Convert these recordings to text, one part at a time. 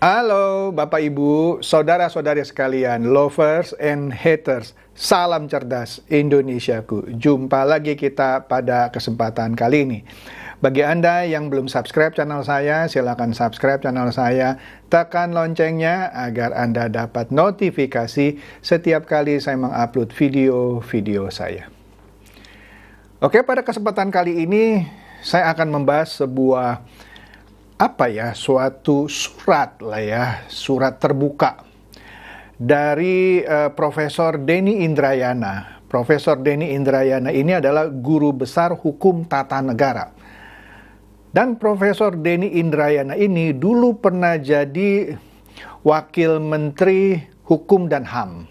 Halo Bapak Ibu, saudara-saudari sekalian, lovers and haters, salam cerdas Indonesiaku. Jumpa lagi kita pada kesempatan kali ini. Bagi Anda yang belum subscribe channel saya, silakan subscribe channel saya, tekan loncengnya agar Anda dapat notifikasi setiap kali saya mengupload video-video saya. Oke, pada kesempatan kali ini saya akan membahas sebuah suatu surat surat terbuka dari Profesor Denny Indrayana. Profesor Denny Indrayana ini adalah guru besar hukum tata negara. Dan Profesor Denny Indrayana ini dulu pernah jadi Wakil Menteri Hukum dan HAM.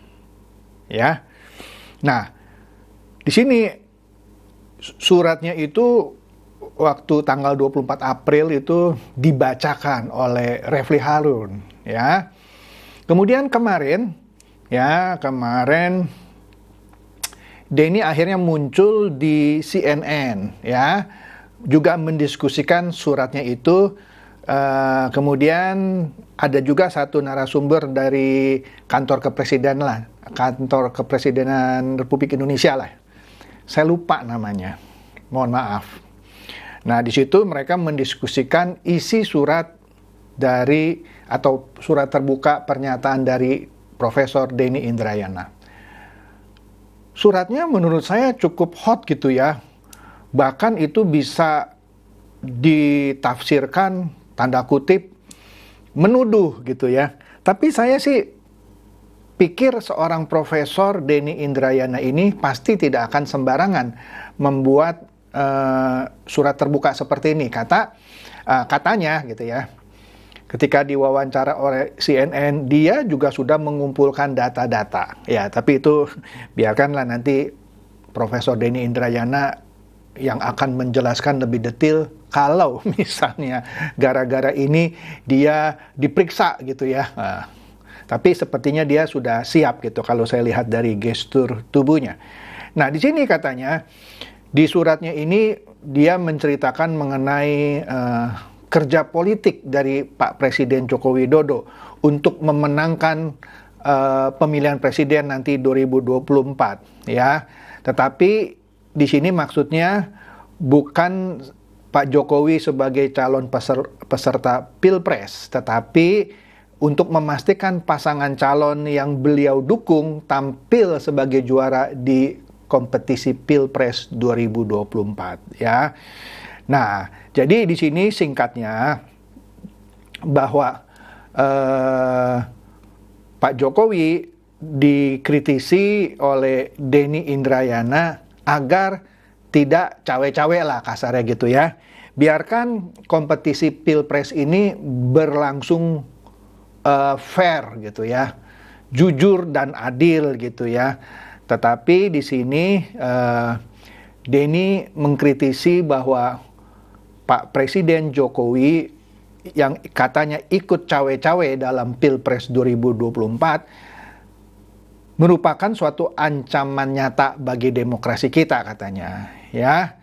Ya. Nah, di sini suratnya itu waktu tanggal 24 April itu dibacakan oleh Refli Harun, ya. Kemudian kemarin Denny akhirnya muncul di CNN, ya, juga mendiskusikan suratnya itu. Kemudian ada juga satu narasumber dari kantor kepresidenan Republik Indonesia lah. Saya lupa namanya, mohon maaf. Nah, di situ mereka mendiskusikan isi surat surat terbuka pernyataan dari Profesor Denny Indrayana. Suratnya menurut saya cukup hot gitu ya. Bahkan itu bisa ditafsirkan tanda kutip menuduh gitu ya. Tapi saya sih pikir seorang Profesor Denny Indrayana ini pasti tidak akan sembarangan membuat surat terbuka seperti ini. Katanya gitu ya, ketika diwawancara oleh CNN, dia juga sudah mengumpulkan data-data. Ya, tapi itu biarkanlah nanti Profesor Denny Indrayana yang akan menjelaskan lebih detail kalau misalnya gara-gara ini dia diperiksa gitu ya. Tapi sepertinya dia sudah siap gitu kalau saya lihat dari gestur tubuhnya. Nah, di sini katanya di suratnya ini dia menceritakan mengenai kerja politik dari Pak Presiden Joko Widodo untuk memenangkan pemilihan presiden nanti 2024, ya. Tetapi di sini maksudnya bukan Pak Jokowi sebagai calon peserta Pilpres, tetapi untuk memastikan pasangan calon yang beliau dukung tampil sebagai juara di kompetisi Pilpres 2024, ya. Nah, jadi di sini singkatnya bahwa Pak Jokowi dikritisi oleh Denny Indrayana agar tidak cawe-cawe lah kasarnya gitu ya. Biarkan kompetisi Pilpres ini berlangsung fair gitu ya, jujur dan adil gitu ya. Tetapi di sini Denny mengkritisi bahwa Pak Presiden Jokowi yang katanya ikut cawe-cawe dalam Pilpres 2024 merupakan suatu ancaman nyata bagi demokrasi kita katanya, ya.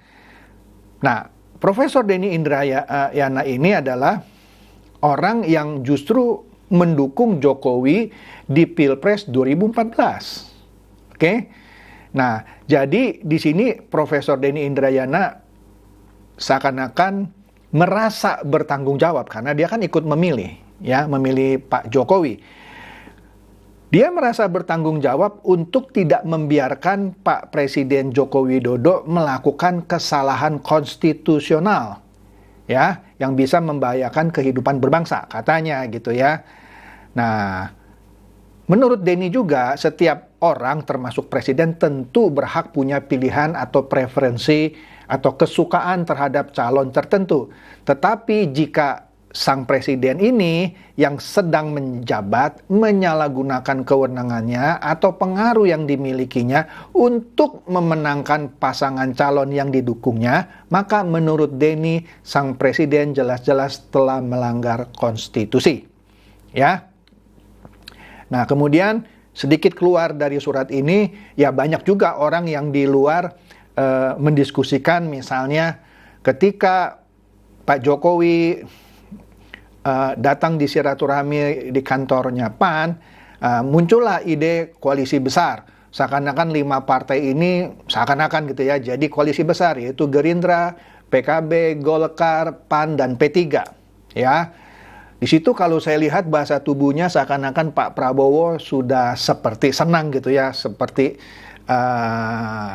Nah, Profesor Denny Indrayana ini adalah orang yang justru mendukung Jokowi di Pilpres 2014. Oke. Nah, jadi di sini Profesor Denny Indrayana seakan-akan merasa bertanggung jawab karena dia kan ikut memilih Pak Jokowi. Dia merasa bertanggung jawab untuk tidak membiarkan Pak Presiden Joko Widodo melakukan kesalahan konstitusional, ya, yang bisa membahayakan kehidupan berbangsa, katanya gitu ya. Nah, menurut Denny juga, setiap orang termasuk presiden tentu berhak punya pilihan atau preferensi atau kesukaan terhadap calon tertentu. Tetapi jika sang presiden ini yang sedang menjabat menyalahgunakan kewenangannya atau pengaruh yang dimilikinya untuk memenangkan pasangan calon yang didukungnya, maka menurut Denny, sang presiden jelas-jelas telah melanggar konstitusi. Ya. Nah, kemudian sedikit keluar dari surat ini, ya banyak juga orang yang di luar mendiskusikan misalnya ketika Pak Jokowi datang di silaturahmi di kantornya PAN, muncullah ide koalisi besar. Seakan-akan 5 partai ini seakan-akan gitu ya, jadi koalisi besar, yaitu Gerindra, PKB, Golkar, PAN, dan P3. Ya, di situ kalau saya lihat bahasa tubuhnya seakan-akan Pak Prabowo sudah seperti senang gitu ya, seperti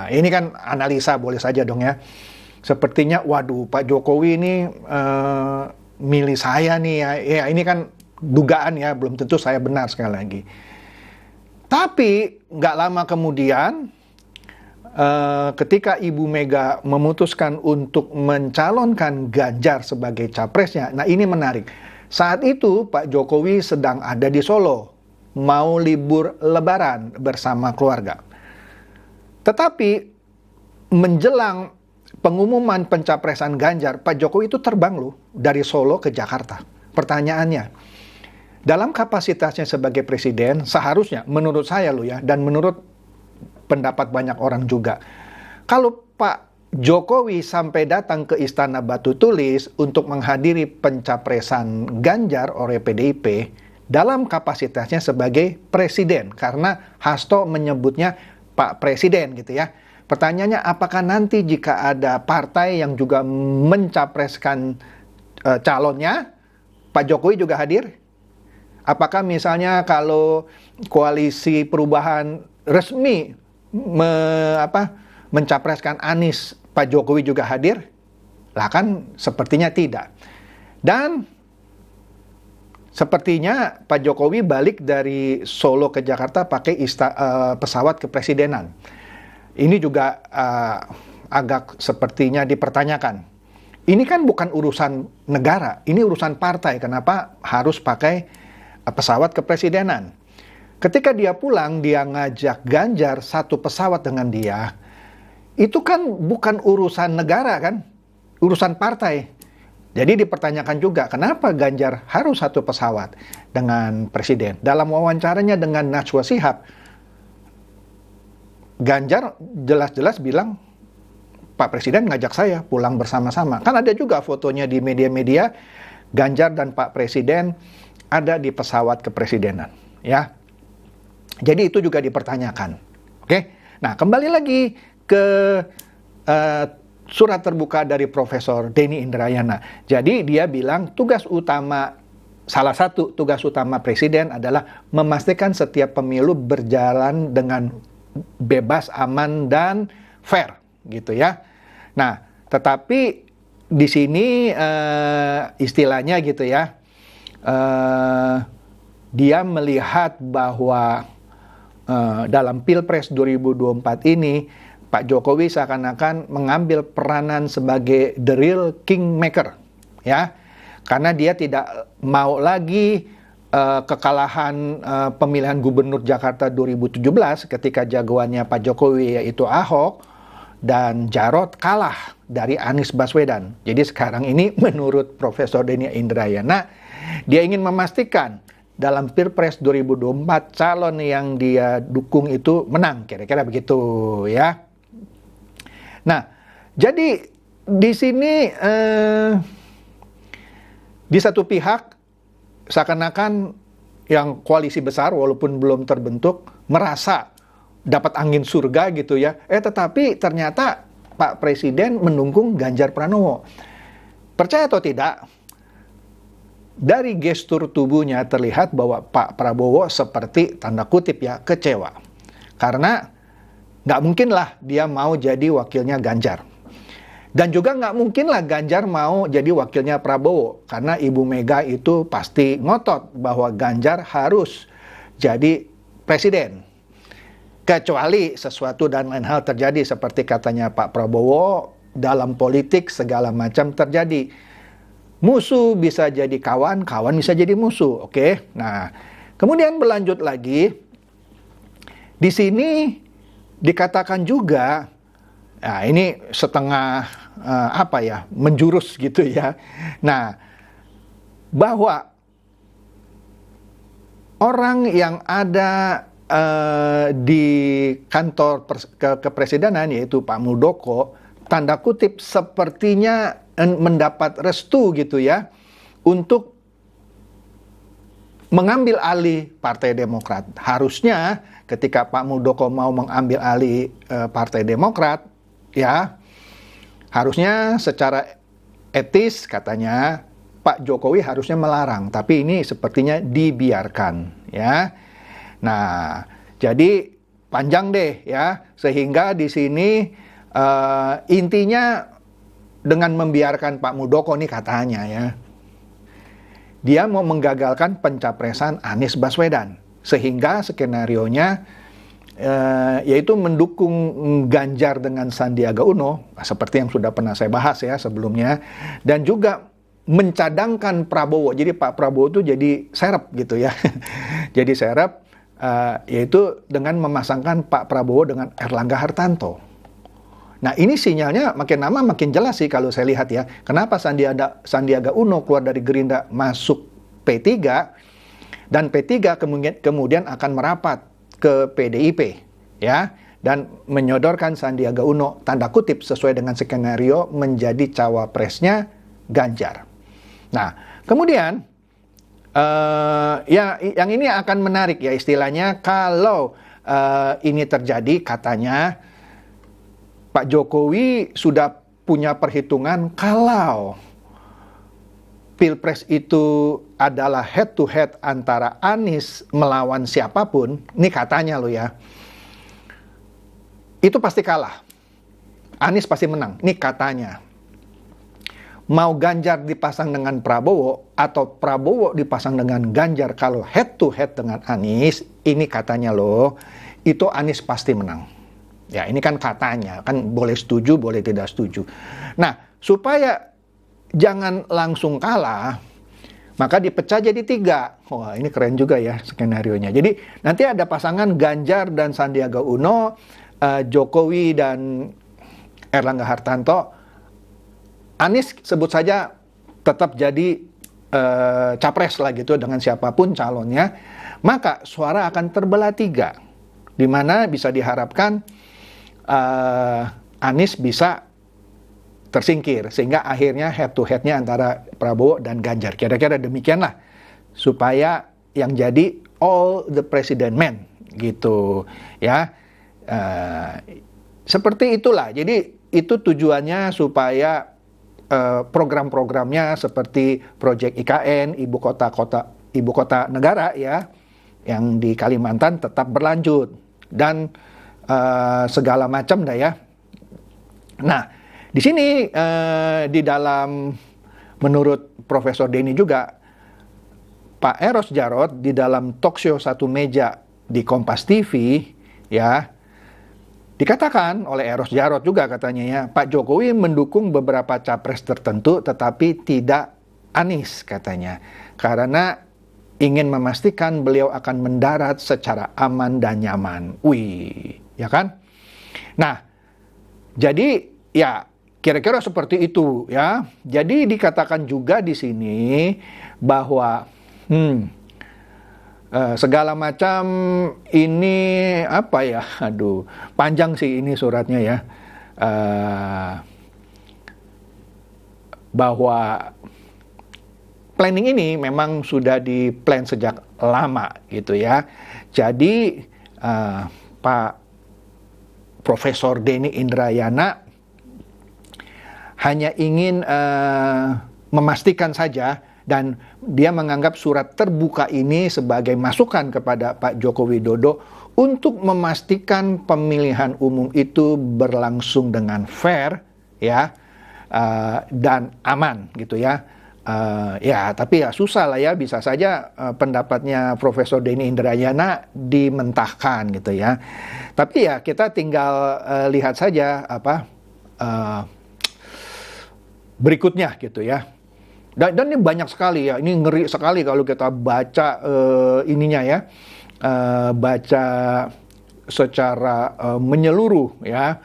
ini kan analisa boleh saja dong ya. Sepertinya, waduh, Pak Jokowi ini milih saya nih ya. Ya ini kan dugaan ya, belum tentu saya benar sekali lagi. Tapi nggak lama kemudian, ketika Ibu Mega memutuskan untuk mencalonkan Ganjar sebagai capresnya, nah ini menarik. Saat itu Pak Jokowi sedang ada di Solo, mau libur Lebaran bersama keluarga. Tetapi menjelang pengumuman pencapresan Ganjar, Pak Jokowi itu terbang loh dari Solo ke Jakarta. Pertanyaannya, dalam kapasitasnya sebagai presiden, seharusnya menurut saya loh ya, dan menurut pendapat banyak orang juga, kalau Pak Jokowi sampai datang ke Istana Batu Tulis untuk menghadiri pencapresan Ganjar oleh PDIP dalam kapasitasnya sebagai presiden, karena Hasto menyebutnya Pak Presiden gitu ya. Pertanyaannya, apakah nanti jika ada partai yang juga mencapreskan calonnya, Pak Jokowi juga hadir? Apakah misalnya kalau koalisi perubahan resmi mencapreskan Anies, Pak Jokowi juga hadir? Lah kan sepertinya tidak. Dan sepertinya Pak Jokowi balik dari Solo ke Jakarta pakai pesawat kepresidenan. Ini juga agak sepertinya dipertanyakan. Ini kan bukan urusan negara, ini urusan partai. Kenapa harus pakai pesawat kepresidenan? Ketika dia pulang, dia ngajak Ganjar satu pesawat dengan dia. Itu kan bukan urusan negara kan, urusan partai. Jadi dipertanyakan juga, kenapa Ganjar harus satu pesawat dengan presiden? Dalam wawancaranya dengan Najwa Shihab, Ganjar jelas-jelas bilang, Pak Presiden ngajak saya pulang bersama-sama. Kan ada juga fotonya di media-media, Ganjar dan Pak Presiden ada di pesawat kepresidenan. Ya, jadi itu juga dipertanyakan. Oke, nah kembali lagi ke surat terbuka dari Profesor Denny Indrayana. Jadi dia bilang salah satu tugas utama Presiden adalah memastikan setiap pemilu berjalan dengan bebas, aman, dan fair, gitu ya. Nah, tetapi di sini istilahnya gitu ya, dia melihat bahwa dalam Pilpres 2024 ini Pak Jokowi seakan-akan mengambil peranan sebagai the real kingmaker, ya, karena dia tidak mau lagi kekalahan pemilihan gubernur Jakarta 2017 ketika jagoannya Pak Jokowi yaitu Ahok dan Jarot kalah dari Anies Baswedan. Jadi sekarang ini menurut Profesor Denny Indrayana, dia ingin memastikan dalam Pilpres 2024 calon yang dia dukung itu menang, kira-kira begitu ya. Nah, jadi di sini di satu pihak seakan-akan yang koalisi besar walaupun belum terbentuk merasa dapat angin surga gitu ya. Tetapi ternyata Pak Presiden mendukung Ganjar Pranowo. Percaya atau tidak, dari gestur tubuhnya terlihat bahwa Pak Prabowo seperti tanda kutip ya kecewa. Karena nggak mungkin lah dia mau jadi wakilnya Ganjar. Dan juga nggak mungkin lah Ganjar mau jadi wakilnya Prabowo. Karena Ibu Mega itu pasti ngotot bahwa Ganjar harus jadi presiden. Kecuali sesuatu dan lain hal terjadi seperti katanya Pak Prabowo, dalam politik segala macam terjadi. Musuh bisa jadi kawan, kawan bisa jadi musuh. Oke. Nah, kemudian berlanjut lagi. Di sini dikatakan juga, nah ini setengah menjurus gitu ya. Nah, bahwa orang yang ada di kantor kepresidenan yaitu Pak Muldoko, tanda kutip sepertinya mendapat restu gitu ya untuk mengambil alih Partai Demokrat. Harusnya ketika Pak Muldoko mau mengambil alih Partai Demokrat, ya harusnya secara etis katanya Pak Jokowi harusnya melarang, tapi ini sepertinya dibiarkan, ya. Nah, jadi panjang deh, ya, sehingga di sini intinya dengan membiarkan Pak Muldoko nih katanya, ya, dia mau menggagalkan pencapresan Anies Baswedan, sehingga skenarionya yaitu mendukung Ganjar dengan Sandiaga Uno, seperti yang sudah pernah saya bahas ya sebelumnya, dan juga mencadangkan Prabowo. Jadi Pak Prabowo itu jadi serep gitu ya. Jadi serep, yaitu dengan memasangkan Pak Prabowo dengan Erlangga Hartanto. Nah, ini sinyalnya makin lama makin jelas sih kalau saya lihat ya. Kenapa Sandiaga Uno keluar dari Gerindra masuk P3, dan P3 kemudian akan merapat ke PDIP, ya, dan menyodorkan Sandiaga Uno tanda kutip sesuai dengan skenario menjadi cawapresnya Ganjar. Nah, kemudian ya yang ini akan menarik ya istilahnya kalau ini terjadi, katanya Pak Jokowi sudah punya perhitungan kalau Pilpres itu adalah head to head antara Anies melawan siapapun, ini katanya loh ya, itu pasti kalah. Anies pasti menang, ini katanya. Mau Ganjar dipasang dengan Prabowo atau Prabowo dipasang dengan Ganjar, kalau head to head dengan Anies, ini katanya loh, itu Anies pasti menang. Ya, ini kan katanya, kan boleh setuju, boleh tidak setuju. Nah, supaya jangan langsung kalah, maka dipecah jadi 3. Wah, ini keren juga ya skenarionya. Jadi nanti ada pasangan Ganjar dan Sandiaga Uno, Jokowi dan Erlangga Hartanto. Anies sebut saja tetap jadi capres lah gitu dengan siapapun calonnya. Maka suara akan terbelah 3, di mana bisa diharapkan Anies bisa tersingkir, sehingga akhirnya head to headnya antara Prabowo dan Ganjar. Kira-kira demikianlah, supaya yang jadi all the president men gitu ya. Seperti itulah. Jadi itu tujuannya supaya program-programnya seperti Proyek IKN, ibu kota negara ya, yang di Kalimantan tetap berlanjut, dan segala macam dah ya. Nah, di sini di dalam, menurut Profesor Denny juga, Pak Eros Jarot di dalam talkshow Satu Meja di Kompas TV ya, dikatakan oleh Eros Jarot juga katanya ya, Pak Jokowi mendukung beberapa capres tertentu tetapi tidak Anies katanya, karena ingin memastikan beliau akan mendarat secara aman dan nyaman. Wih, ya kan? Nah, jadi ya kira-kira seperti itu ya. Jadi dikatakan juga di sini bahwa segala macam ini apa ya? Aduh, panjang sih ini suratnya ya. Bahwa planning ini memang sudah di-plan sejak lama gitu ya. Jadi Pak Profesor Denny Indrayana hanya ingin memastikan saja, dan dia menganggap surat terbuka ini sebagai masukan kepada Pak Joko Widodo untuk memastikan pemilihan umum itu berlangsung dengan fair ya, dan aman gitu ya. Ya, tapi ya susah lah ya, bisa saja pendapatnya Profesor Denny Indrayana dimentahkan gitu ya. Tapi ya kita tinggal lihat saja apa berikutnya gitu ya. Dan ini banyak sekali ya, ini ngeri sekali kalau kita baca ininya ya, baca secara menyeluruh ya.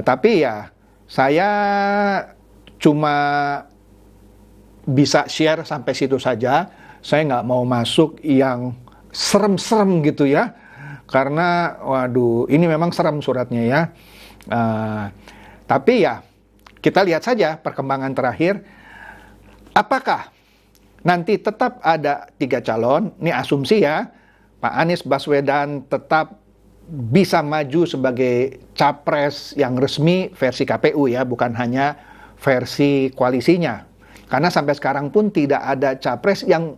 Tapi ya saya cuma bisa share sampai situ saja. Saya nggak mau masuk yang serem-serem gitu ya, karena waduh ini memang serem suratnya ya. Tapi ya kita lihat saja perkembangan terakhir, apakah nanti tetap ada 3 calon, ini asumsi ya, Pak Anies Baswedan tetap bisa maju sebagai capres yang resmi versi KPU ya, bukan hanya versi koalisinya. Karena sampai sekarang pun tidak ada capres yang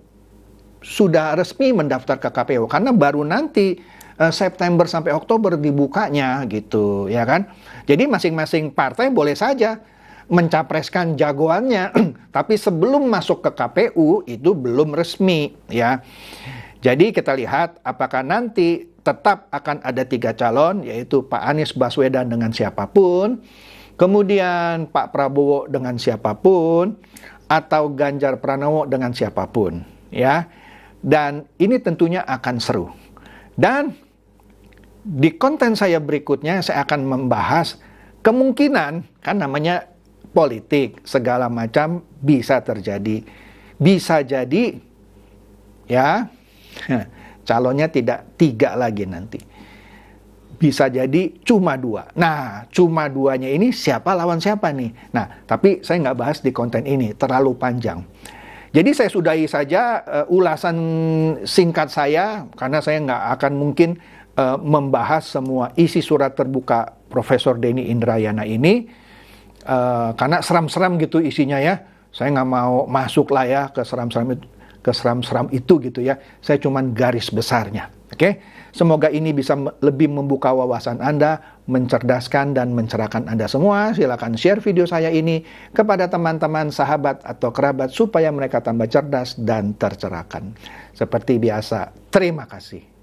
sudah resmi mendaftar ke KPU, karena baru nanti September sampai Oktober dibukanya gitu ya kan. Jadi masing-masing partai boleh saja mencapreskan jagoannya tapi sebelum masuk ke KPU itu belum resmi ya. Jadi kita lihat apakah nanti tetap akan ada 3 calon, yaitu Pak Anies Baswedan dengan siapapun, kemudian Pak Prabowo dengan siapapun, atau Ganjar Pranowo dengan siapapun ya. Dan ini tentunya akan seru. Dan di konten saya berikutnya saya akan membahas kemungkinan, kan namanya politik, segala macam bisa terjadi. Bisa jadi ya calonnya tidak 3 lagi nanti. Bisa jadi cuma 2. Nah, cuma 2-nya ini siapa lawan siapa nih? Nah, tapi saya nggak bahas di konten ini, terlalu panjang. Jadi saya sudahi saja ulasan singkat saya, karena saya nggak akan mungkin membahas semua isi surat terbuka Profesor Denny Indrayana ini, karena seram-seram gitu isinya ya. Saya nggak mau masuk lah ya ke seram-seram itu gitu ya. Saya cuman garis besarnya. Oke? Semoga ini bisa lebih membuka wawasan Anda, mencerdaskan dan mencerahkan Anda semua. Silakan share video saya ini kepada teman-teman, sahabat atau kerabat supaya mereka tambah cerdas dan tercerahkan. Seperti biasa, terima kasih.